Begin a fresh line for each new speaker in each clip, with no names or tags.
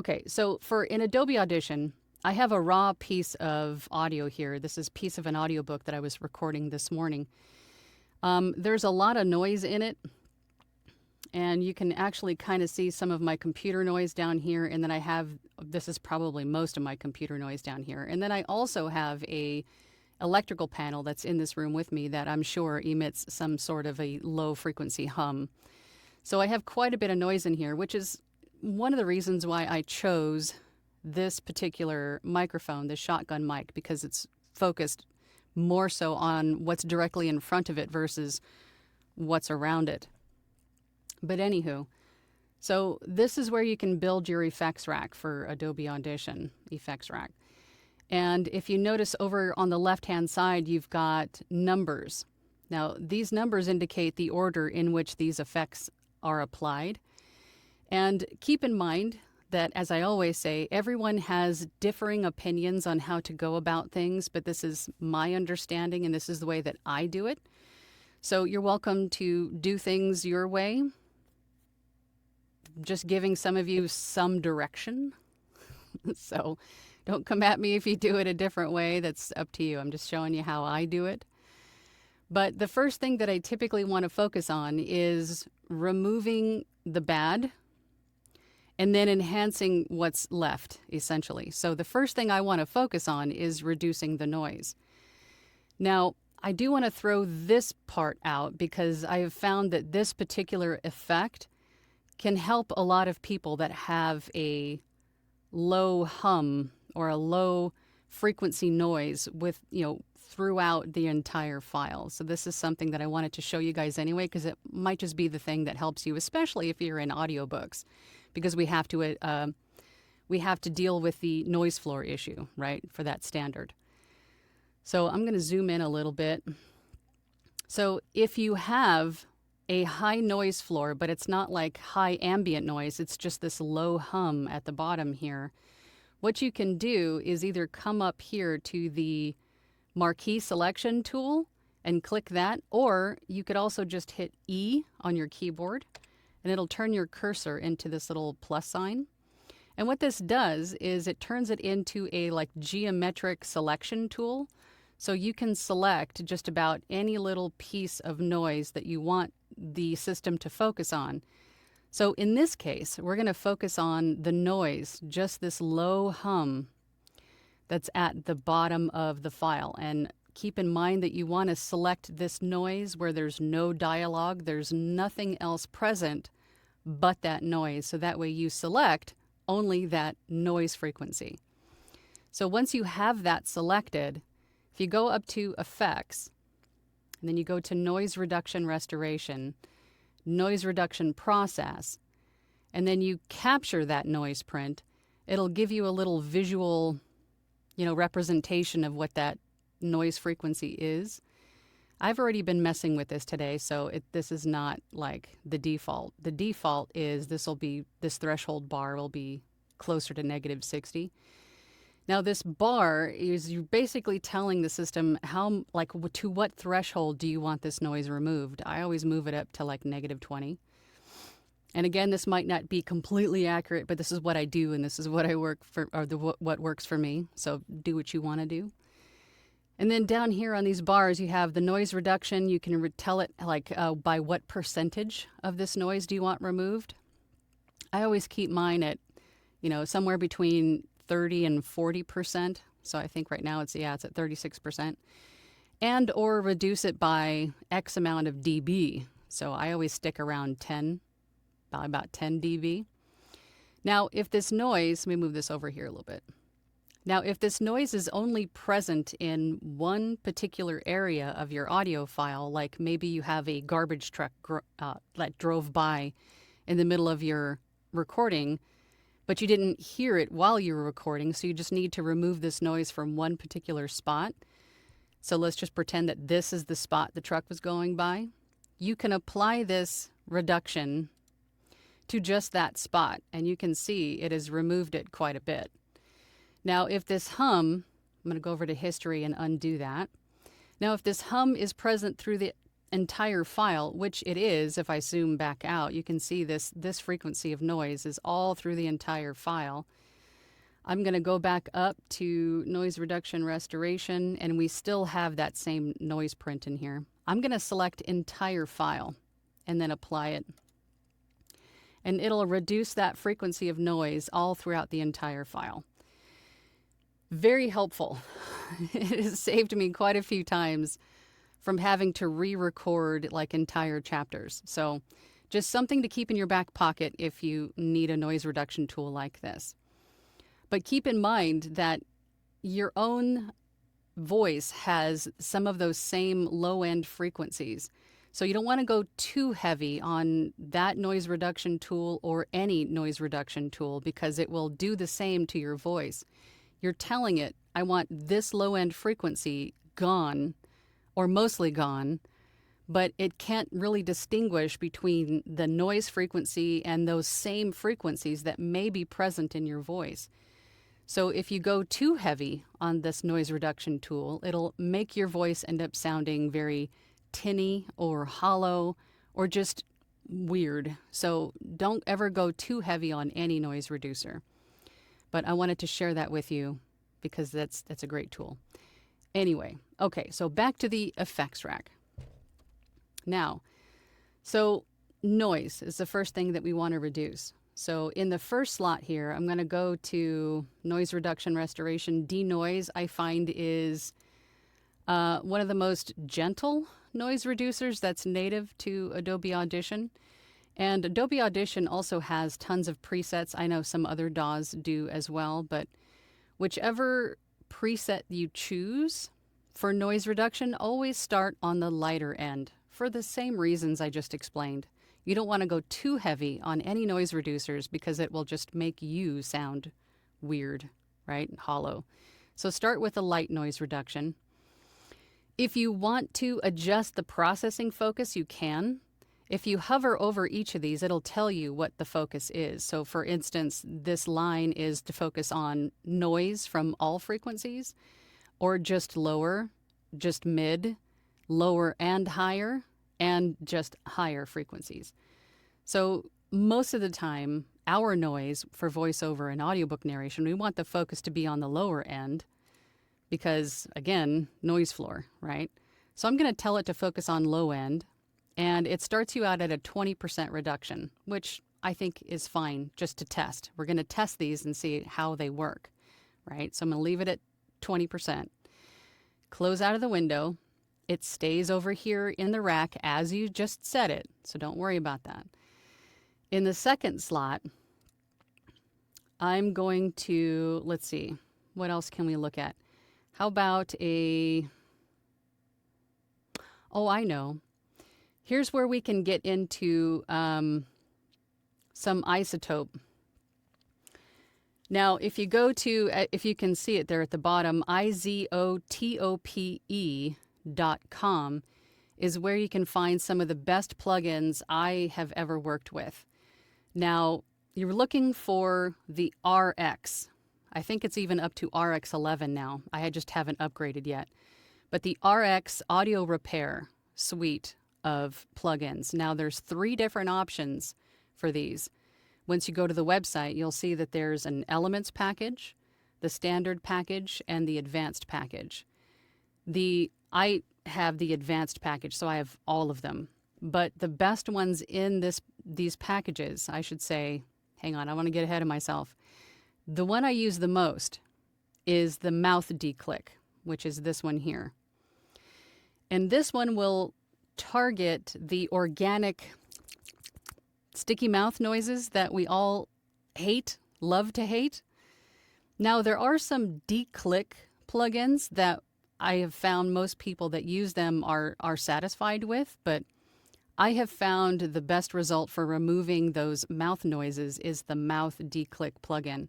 Okay, so for in Adobe Audition, I have a raw piece of audio here. This is a piece of an audiobook that I was recording this morning. There's a lot of noise in it, and you can actually kind of see some of my computer noise down here, and then I have, this is probably most of my computer noise down here. And then I also have a electrical panel that's in this room with me that I'm sure emits some sort of a low frequency hum. So I have quite a bit of noise in here, which is one of the reasons why I chose this particular microphone, the shotgun mic, because it's focused more so on what's directly in front of it versus what's around it. But anywho, so this is where you can build your effects rack for Adobe Audition, effects rack. And if you notice over on the left-hand side, you've got numbers. Now, these numbers indicate the order in which these effects are applied. And keep in mind that, as I always say, everyone has differing opinions on how to go about things, but this is my understanding and this is the way that I do it. So you're welcome to do things your way. Just giving some of you some direction. So don't come at me if you do it a different way. That's up to you. I'm just showing you how I do it. But the first thing that I typically want to focus on is removing the bad and then enhancing what's left, essentially. So the first thing I want to focus on is reducing the noise. Now, I do want to throw this part out because I have found that this particular effect can help a lot of people that have a low hum or a low frequency noise with, throughout the entire file. So this is something that I wanted to show you guys anyway, because it might just be the thing that helps you, especially if you're in audiobooks, because we have to deal with the noise floor issue, right, for that standard. So I'm going to zoom in a little bit. So if you have a high noise floor, but it's not like high ambient noise, it's just this low hum at the bottom here, what you can do is either come up here to the marquee selection tool and click that, or you could also just hit E on your keyboard and it'll turn your cursor into this little plus sign. And what this does is it turns it into a geometric selection tool. So you can select just about any little piece of noise that you want the system to focus on. So in this case, we're going to focus on the noise, just this low hum that's at the bottom of the file. And keep in mind that you want to select this noise where there's no dialogue, there's nothing else present but that noise. So that way you select only that noise frequency. So once you have that selected, if you go up to Effects, and then you go to Noise Reduction Restoration, Noise Reduction Process, and then you capture that noise print, it'll give you a little visual, representation of what that noise frequency is. I've already been messing with this today, so this is not like the default. The default is this threshold bar will be closer to -60. Now this bar is you're basically telling the system to what threshold do you want this noise removed. I always move it up to -20. And again, this might not be completely accurate, but this is what I do and this is what I work for, or what works for me. So do what you want to do. And then down here on these bars, you have the noise reduction. You can tell it by what percentage of this noise do you want removed. I always keep mine at, somewhere between 30 and 40%. So I think right now it's at 36%. And or reduce it by X amount of dB. So I always stick around 10, about 10 dB. Now, if this noise, let me move this over here a little bit. Now, if this noise is only present in one particular area of your audio file, like maybe you have a garbage truck that drove by in the middle of your recording, but you didn't hear it while you were recording, so you just need to remove this noise from one particular spot. So let's just pretend that this is the spot the truck was going by. You can apply this reduction to just that spot, and you can see it has removed it quite a bit. Now, if this hum, I'm going to go over to history and undo that. Now, if this hum is present through the entire file, which it is. If I zoom back out, you can see this frequency of noise is all through the entire file. I'm going to go back up to noise reduction restoration, and we still have that same noise print in here. I'm going to select entire file and then apply it. And it'll reduce that frequency of noise all throughout the entire file. Very helpful. It has saved me quite a few times from having to re-record like entire chapters. So just something to keep in your back pocket if you need a noise reduction tool like this. But keep in mind that your own voice has some of those same low-end frequencies. So you don't want to go too heavy on that noise reduction tool or any noise reduction tool, because it will do the same to your voice. You're telling it, I want this low-end frequency gone or mostly gone, but it can't really distinguish between the noise frequency and those same frequencies that may be present in your voice. So if you go too heavy on this noise reduction tool, it'll make your voice end up sounding very tinny or hollow or just weird. So don't ever go too heavy on any noise reducer. But I wanted to share that with you because that's a great tool. Anyway, okay, so back to the effects rack. Now, so noise is the first thing that we want to reduce. So in the first slot here, I'm going to go to noise reduction restoration. Denoise, I find, is one of the most gentle noise reducers that's native to Adobe Audition. And Adobe Audition also has tons of presets. I know some other DAWs do as well, but whichever preset you choose for noise reduction, always start on the lighter end for the same reasons I just explained. You don't want to go too heavy on any noise reducers because it will just make you sound weird, right? Hollow. So start with a light noise reduction. If you want to adjust the processing focus, you can. If you hover over each of these, it'll tell you what the focus is. So for instance, this line is to focus on noise from all frequencies, or just lower, just mid, lower and higher, and just higher frequencies. So most of the time, our noise for voiceover and audiobook narration, we want the focus to be on the lower end because, again, noise floor, right? So I'm going to tell it to focus on low end, and it starts you out at a 20% reduction, which I think is fine just to test. We're going to test these and see how they work, right? So I'm going to leave it at 20%. Close out of the window. It stays over here in the rack as you just set it, so don't worry about that. In the second slot, I'm going to, let's see, what else can we look at? How about oh, I know. Here's where we can get into some isotope. Now, if you go to, if you can see it there at the bottom, izotope.com is where you can find some of the best plugins I have ever worked with. Now, you're looking for the RX. I think it's even up to RX 11 now. I just haven't upgraded yet. But the RX Audio Repair suite of plugins. Now, there's 3 different options for these. Once you go to the website, you'll see that there's an Elements package, the Standard package, and the Advanced package. I have the Advanced package, so I have all of them. But the best ones in these packages, I should say, hang on, I want to get ahead of myself. The one I use the most is the mouth declick, which is this one here. And this one will target the organic sticky mouth noises that we all hate, love to hate. Now, there are some declick plugins that I have found most people that use them are satisfied with, but I have found the best result for removing those mouth noises is the mouth declick plugin.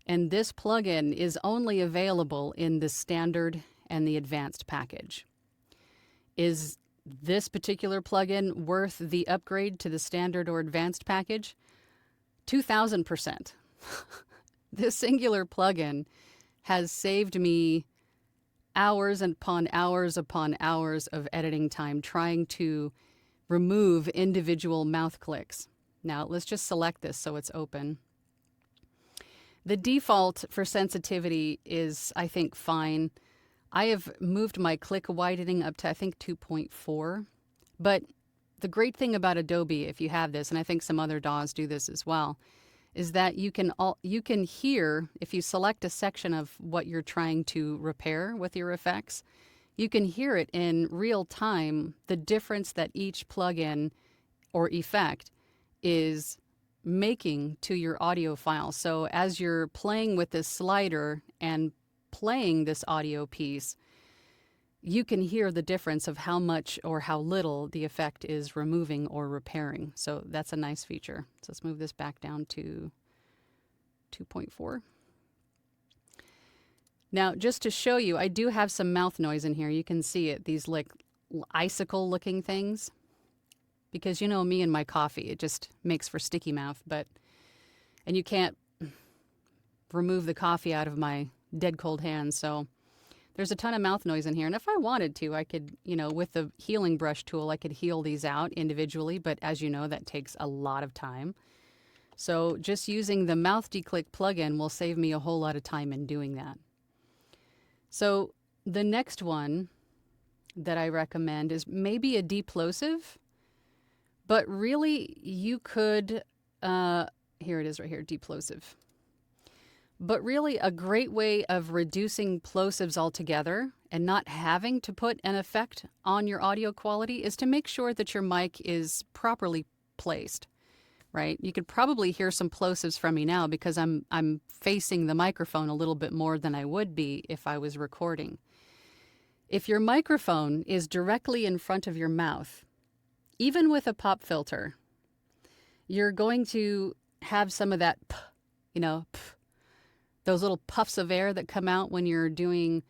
And this plugin is only available in the Standard and the Advanced package. Is this particular plugin worth the upgrade to the Standard or Advanced package? 2,000%. This singular plugin has saved me hours upon hours of editing time trying to remove individual mouth clicks. Now let's just select this so it's open. The default for sensitivity is, I think, fine. I have moved my click widening up to, I think, 2.4. But the great thing about Adobe, if you have this, and I think some other DAWs do this as well, is that you can hear, if you select a section of what you're trying to repair with your effects, you can hear it in real time, the difference that each plugin or effect is making to your audio file. So as you're playing with this slider and playing this audio piece, you can hear the difference of how much or how little the effect is removing or repairing. So that's a nice feature. So let's move this back down to 2.4. Now, just to show you, I do have some mouth noise in here. You can see it, these like icicle looking things. Because you know me and my coffee, it just makes for sticky mouth. And you can't remove the coffee out of my dead cold hands. So there's a ton of mouth noise in here. And if I wanted to, I could, with the healing brush tool, I could heal these out individually. But as you know, that takes a lot of time. So just using the mouth declick plugin will save me a whole lot of time in doing that. So the next one that I recommend is maybe a deplosive. But really, you could, here it is right here, deplosive. But really, a great way of reducing plosives altogether and not having to put an effect on your audio quality is to make sure that your mic is properly placed, right? You could probably hear some plosives from me now because I'm facing the microphone a little bit more than I would be if I was recording. If your microphone is directly in front of your mouth, even with a pop filter, you're going to have some of that, those little puffs of air that come out when you're doing,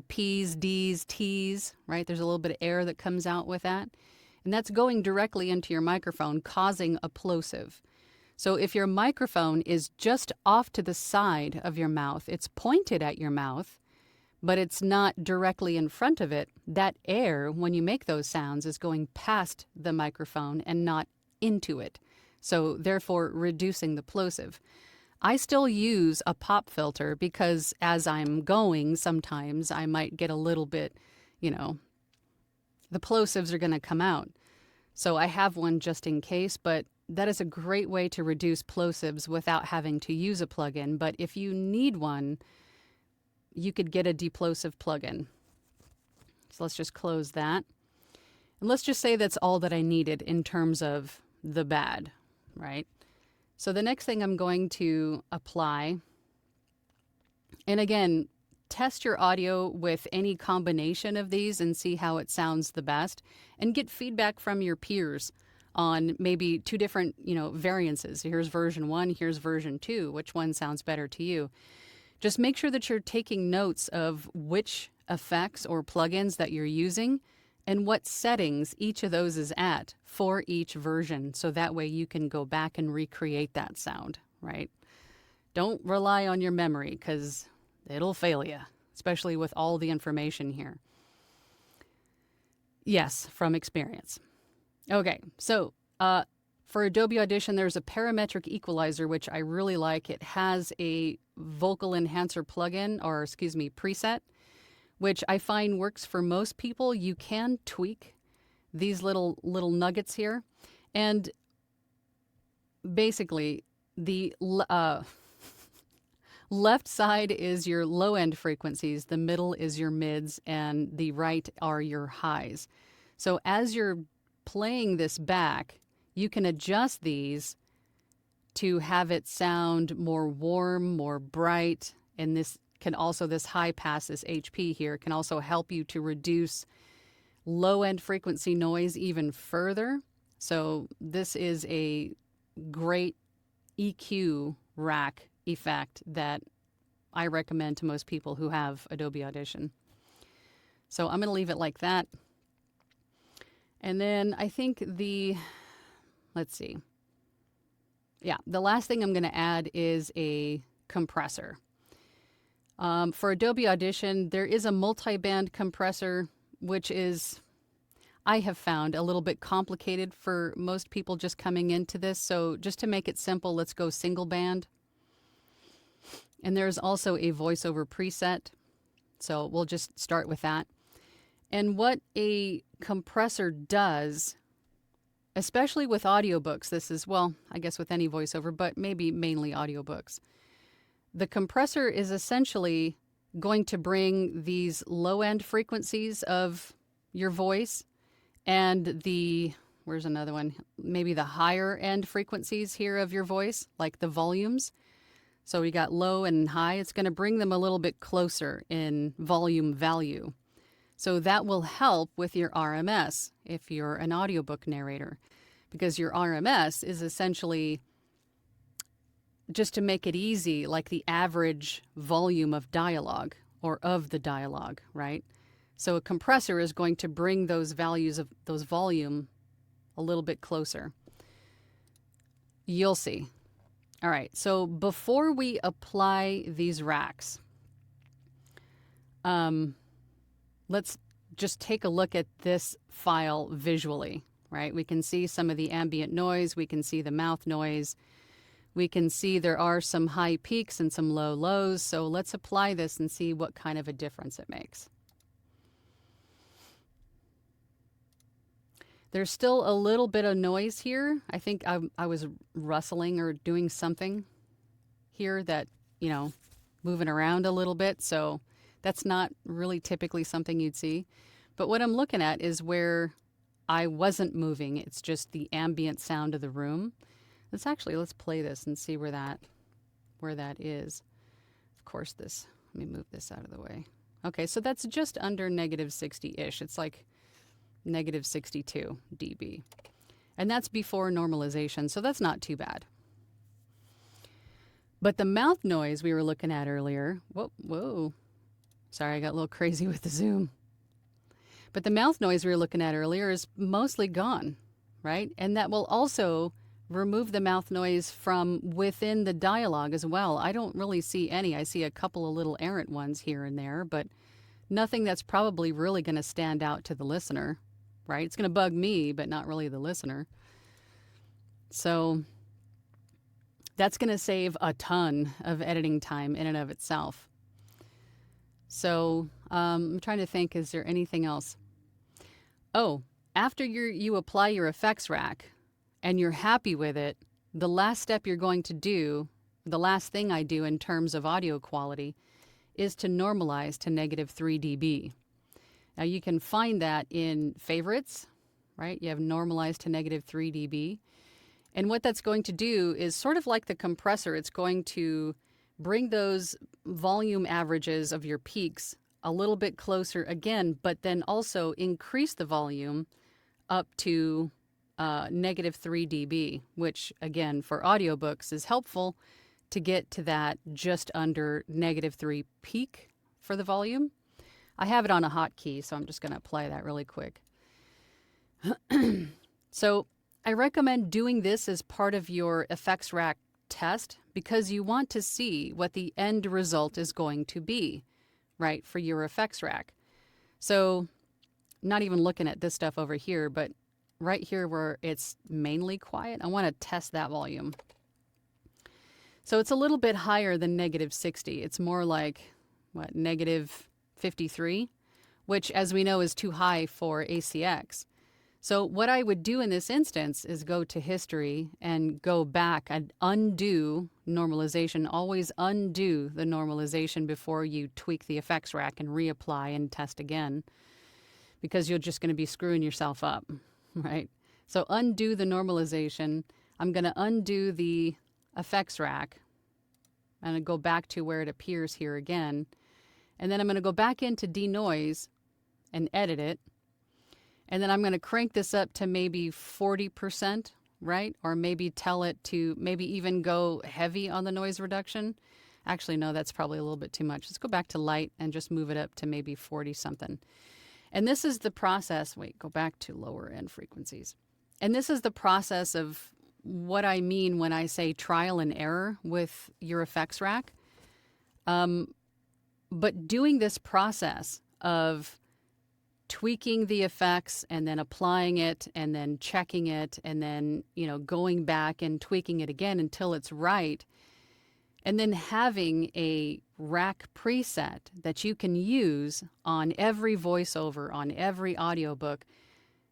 P's, D's, T's, right? There's a little bit of air that comes out with that. And that's going directly into your microphone, causing a plosive. So if your microphone is just off to the side of your mouth, it's pointed at your mouth, but it's not directly in front of it, that air, when you make those sounds, is going past the microphone and not into it. So therefore, reducing the plosive. I still use a pop filter because as I'm going, sometimes I might get a little bit, the plosives are going to come out. So I have one just in case, but that is a great way to reduce plosives without having to use a plugin. But if you need one, you could get a deplosive plugin. So let's just close that. And let's just say that's all that I needed in terms of the bad, right? So the next thing I'm going to apply, and again, test your audio with any combination of these and see how it sounds the best, and get feedback from your peers on maybe two different, variances. Here's version 1, here's version 2. Which one sounds better to you? Just make sure that you're taking notes of which effects or plugins that you're using and what settings each of those is at for each version. So that way you can go back and recreate that sound, right? Don't rely on your memory because it'll fail you, especially with all the information here. Yes, from experience. Okay, so for Adobe Audition, there's a parametric equalizer, which I really like. It has a vocal enhancer plugin, or preset, which I find works for most people. You can tweak these little nuggets here. And basically, the left side is your low-end frequencies, the middle is your mids, and the right are your highs. So as you're playing this back, you can adjust these to have it sound more warm, more bright, and this high pass, this HP here, can also help you to reduce low-end frequency noise even further. So this is a great EQ rack effect that I recommend to most people who have Adobe Audition. So I'm going to leave it like that. And then I think the last thing I'm going to add is a compressor. For Adobe Audition, there is a multi-band compressor, which is, I have found, a little bit complicated for most people just coming into this. So just to make it simple, let's go single band. And there's also a voiceover preset. So we'll just start with that. And what a compressor does, especially with audiobooks, this is, well, I guess with any voiceover, but maybe mainly audiobooks. The compressor is essentially going to bring these low-end frequencies of your voice and where's another one? Maybe the higher end frequencies here of your voice, like the volumes. So we got low and high. It's going to bring them a little bit closer in volume value. So that will help with your RMS if you're an audiobook narrator, because your RMS is essentially, just to make it easy, like the average volume of dialogue or of the dialogue, right? So a compressor is going to bring those values of those volume a little bit closer. You'll see. All right, so before we apply these racks, let's just take a look at this file visually, right? We can see some of the ambient noise. We can see the mouth noise. We can see there are some high peaks and some low lows. So let's apply this and see what kind of a difference it makes. There's still a little bit of noise here. I think I was rustling or doing something here that, moving around a little bit. So that's not really typically something you'd see. But what I'm looking at is where I wasn't moving. It's just the ambient sound of the room. Let's play this and see where that is. Of course, let me move this out of the way. Okay, so that's just under negative 60-ish. It's like negative 62 dB. And that's before normalization, so that's not too bad. But the mouth noise we were looking at earlier, whoa. Sorry, I got a little crazy with the zoom. But the mouth noise we were looking at earlier is mostly gone, right? And that will also remove the mouth noise from within the dialogue as well. I don't really see any. I see a couple of little errant ones here and there, but nothing that's probably really going to stand out to the listener, right? It's going to bug me, but not really the listener. So that's going to save a ton of editing time in and of itself. So I'm trying to think, is there anything else? Oh, after you apply your effects rack and you're happy with it, the last step you're going to do, the last thing I do in terms of audio quality, is to normalize to negative 3 dB. Now you can find that in favorites, right? You have normalized to negative 3 dB. And what that's going to do is sort of like the compressor. It's going to bring those volume averages of your peaks a little bit closer again, but then also increase the volume up to negative 3 dB, which again for audiobooks is helpful to get to that just under negative 3 peak for the volume. I have it on a hotkey, so I'm just going to apply that really quick. So I recommend doing this as part of your effects rack test because you want to see what the end result is going to be, right, for your effects rack. So not even looking at this stuff over here, but right here where it's mainly quiet, I want to test that volume. So it's a little bit higher than negative 60. It's more like, negative 53, which as we know is too high for ACX. So what I would do in this instance is go to history and go back and undo normalization. Always undo the normalization before you tweak the effects rack and reapply and test again, because you're just going to be screwing yourself up, right? So undo the normalization. I'm going to undo the effects rack and go back to where it appears here again. And then I'm going to go back into denoise and edit it. And then I'm going to crank this up to maybe 40%, right? Or maybe tell it to maybe even go heavy on the noise reduction. Actually, no, that's probably a little bit too much. Let's go back to light and just move it up to maybe 40 something. And this is the process. Go back to lower end frequencies. And this is the process of what I mean when I say trial and error with your effects rack. But doing this process of tweaking the effects and then applying it and then checking it and then, going back and tweaking it again until it's right, and then having a rack preset that you can use on every voiceover, on every audiobook,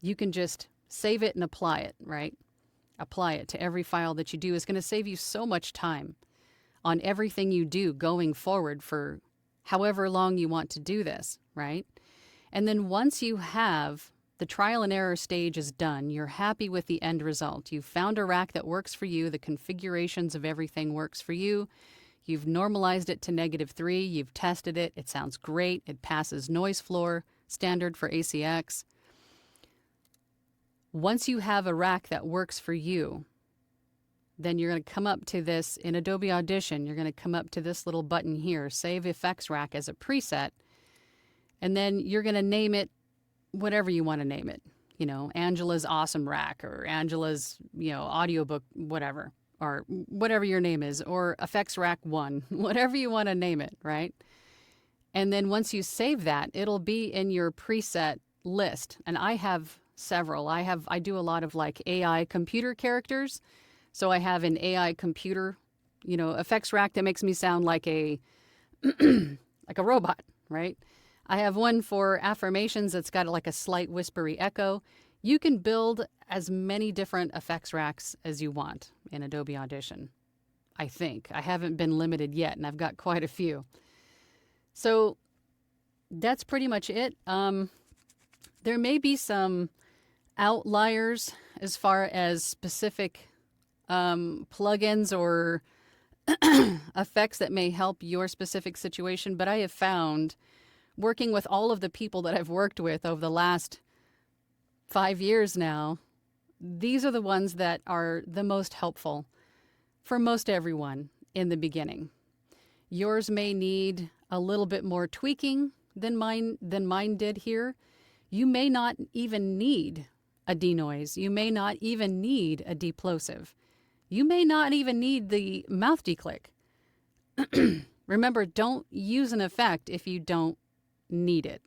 you can just save it and apply it, right? Apply it to every file that you do is going to save you so much time on everything you do going forward for however long you want to do this, right? And then once you have the trial and error stage is done, you're happy with the end result. You've found a rack that works for you. The configurations of everything works for you. You've normalized it to -3. You've tested it. It sounds great. It passes noise floor standard for ACX. Once you have a rack that works for you, then you're going to come up to this in Adobe Audition. You're going to come up to this little button here, Save Effects Rack as a preset. And then you're going to name it whatever you want to name it. Angela's Awesome Rack, or Angela's, Audiobook, whatever, or whatever your name is, or Effects Rack 1, whatever you want to name it, right? And then once you save that, it'll be in your preset list. And I have several. I do a lot of like AI computer characters. So I have an AI computer, effects rack that makes me sound like a like a robot, right? I have one for affirmations that's got like a slight whispery echo. You can build as many different effects racks as you want in Adobe Audition, I think. I haven't been limited yet, and I've got quite a few. So that's pretty much it. There may be some outliers as far as specific plugins or effects that may help your specific situation, but I have found, working with all of the people that I've worked with over the last 5 years now, these are the ones that are the most helpful for most everyone in the beginning. Yours may need a little bit more tweaking than mine did here. You may not even need a denoise. You may not even need a deplosive. You may not even need the mouth declick. Remember, don't use an effect if you don't need it.